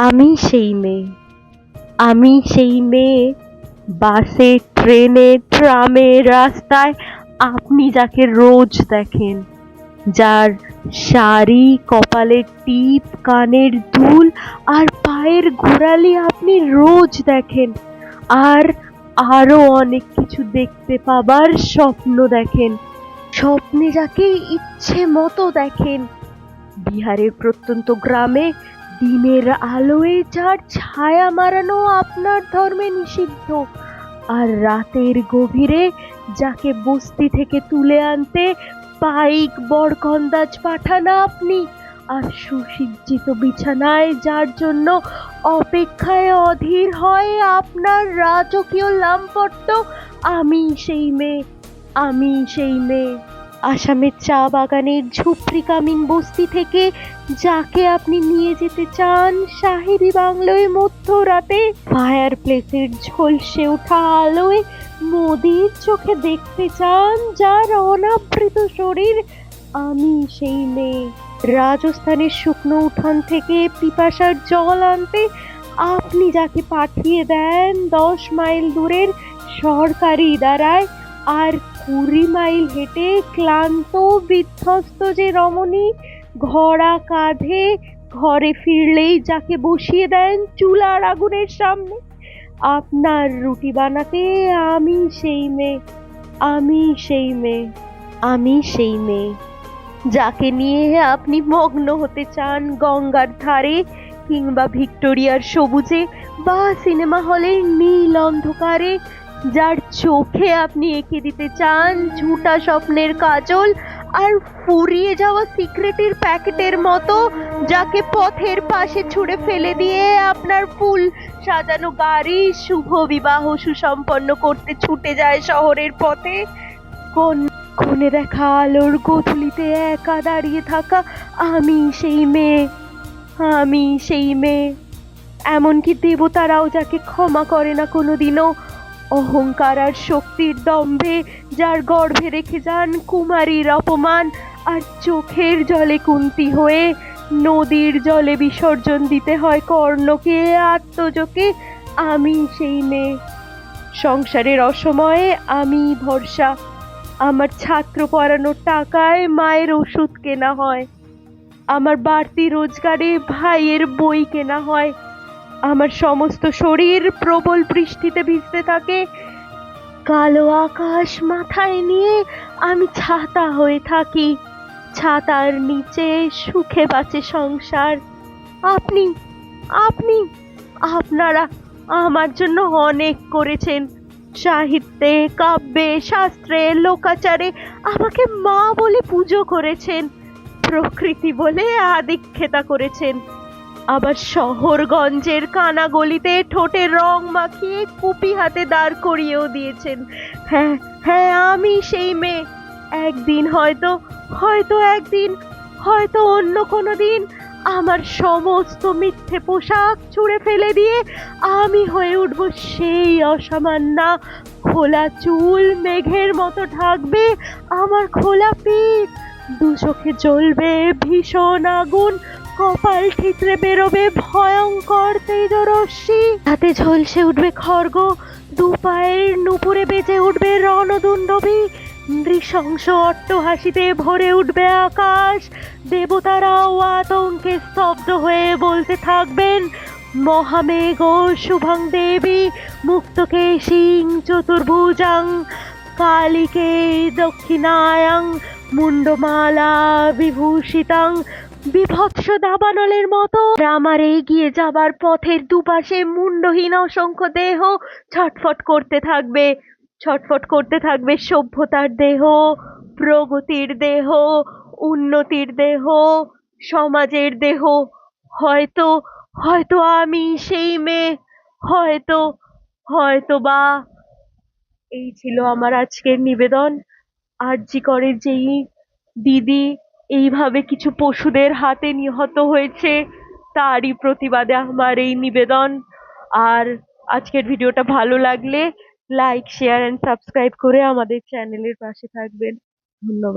আমি সেই মেয়ে, আমি সেই মেয়ে। বাসে, ট্রেনে, ট্রামে, রাস্তায় আপনি যাকে রোজ দেখেন, যার শাড়ি, কপালের টিপ, কানের দুল আর পায়ের গোড়ালি আপনি রোজ দেখেন। আর আরো অনেক কিছু দেখতে পাবার স্বপ্ন দেখেন। স্বপ্নে যাকে ইচ্ছে মতো দেখেন। বিহারের প্রত্যন্ত গ্রামে দিনের আলোয় যার ছায়া মারানো আপনার ধর্মে নিষিদ্ধ, আর রাতের গভীরে যাকে বস্তি থেকে তুলে আনতে পাইক বরকন্দাজ পাঠান আপনি, আর সুসজ্জিত বিছানায় যার জন্য অপেক্ষায় অধীর হয় আপনার রাজকীয় লামপট্ট, আমি সেই মেয়ে, আমি সেই মেয়ে। আসামের চা বাগানের ঝুপড়ি কামিন বস্তি থেকে যাকে আপনি নিয়ে যেতে চান সাহেবি বাংলোয় মধ্যরাতে, ফায়ার প্লেসের ঝলসে ওঠা আলোয় মোদির চোখে দেখতে চান যার অনাবৃত শরীর, আমি সেই মেয়ে। রাজস্থানের শুকনো উঠান থেকে পিপাসার জল আনতে আপনি যাকে পাঠিয়ে দেন 10 মাইল দূরের সরকারি ইদারায়, আর 20 মাইল হেঁটে ক্লান্ত বিধ্বস্ত যে রমণী ঘোড়া কাঁধে ঘরে ফিরলেই যাকে বসিয়ে দেন চুলার আগুনের সামনে আপনার রুটি বানাতে, আমি সেই মেয়ে, আমি সেই মেয়ে, আমি সেই মেয়ে। যাকে নিয়ে আপনি মগ্ন হতে চান গঙ্গার ধারে, কিংবা ভিক্টোরিয়ার সবুজে, বা সিনেমা হলের নীল অন্ধকারে, যার চোখে আপনি এঁকে দিতে চান ঝুঁটা স্বপ্নের কাজল আর ফুরিয়ে যাওয়া সিগারেটের প্যাকেটের মতো, যাকে পথের পাশে ছুঁড়ে ফেলে দিয়ে আপনার ফুল সাজানো গাড়ি শুভ বিবাহ সুসম্পন্ন করতে ছুটে যায় শহরের পথে। কোন কোণে দেখা আলোর গোধূলিতে একা দাঁড়িয়ে থাকা, আমি সেই মেয়ে, আমি সেই মেয়ে। এমনকি দেবতারাও যাকে ক্ষমা করে না কোনোদিনও, অহংকার আর শক্তির দম্ভে যার গর্ভে রেখে যান কুমারীর অপমান, আর চোখের জলে কুন্তি হয়ে নদীর জলে বিসর্জন দিতে হয় কর্ণকে আত্মজকে, আমি সেই মেয়ে। সংসারের অসময়ে আমি ভরসা, আমার ছাত্র পড়ানোর টাকায় মায়ের ওষুধ কেনা হয়, আমার বাড়তি রোজগারে ভাইয়ের বই কেনা হয়, আমার সমস্ত শরীর প্রবল বৃষ্টিতে ভিজতে থাকে, কালো আকাশ মাথায় নিয়ে আমি ছাতা হয়ে থাকি, ছাতার নিচে সুখে বাঁচে সংসার। আপনি, আপনি, আপনারা আমার জন্য অনেক করেছেন। সাহিত্যে, কাব্যে, শাস্ত্রে, লোকাচারে আমাকে মা বলে পুজো করেছেন, প্রকৃতি বলে আদিক্ষেতা করেছেন। আবার শহরগঞ্জের কানা গলিতে ঠোঁটে রং মাখিয়ে কুপি হাতে দাঁড় করিয়েও দিয়েছেন। হ্যাঁ, হ্যাঁ, আমি সেই মেয়ে। একদিন হয়তো, হয়তো একদিন, হয়তো অন্য কোনো দিন আমার সমস্ত মিথ্যে পোশাক ছুঁড়ে ফেলে দিয়ে আমি হয়ে উঠব সেই অসামান্যা। খোলা চুল মেঘের মতো ঢাকবে আমার খোলা পিঠ, দু চোখে জ্বলবে ভীষণ আগুন, কপাল ঠিকরে বেরোবে ভয়ঙ্কর তেজরশ্মি, হাতে ঝলসে উঠবে খড়গ, দু পায়ের নুপুরে বেজে উঠবে রণদুন্দবী, নৃশংস অট্টহাসিতে ভরে উঠবে আকাশ, দেবতারাও আতঙ্কে স্তব্ধ হয়ে বলতে থাকবেন মহামেঘ শুভং দেবী মুক্তকেশিং চতুর্ভুজাং কালিকে দক্ষিণায়াং মুন্ডমালা বিভূষিতাং। বিভৎস দাবানলের মতো আমার এগিয়ে যাবার পথের দুপাশে মুন্ডহীন অসংখ্য দেহ ছটফট করতে থাকবে, ছটফট করতে থাকবে সভ্যতার দেহ, প্রগতির দেহ, উন্নতির দেহ, সমাজের দেহ। হয়তো, হয়তো আমি সেই মেয়ে, হয়তো, হয়তো বা। এই ছিল আমার আজকের নিবেদন। আরজি করের যেই দিদি এইভাবে কিছু পশুদের হাতে নিহত হয়েছে তারই প্রতিবাদে আমার এই নিবেদন। আর আজকের ভিডিওটা ভালো লাগলে লাইক, শেয়ার এন্ড সাবস্ক্রাইব করে আমাদের চ্যানেলের পাশে থাকবেন। ধন্যবাদ।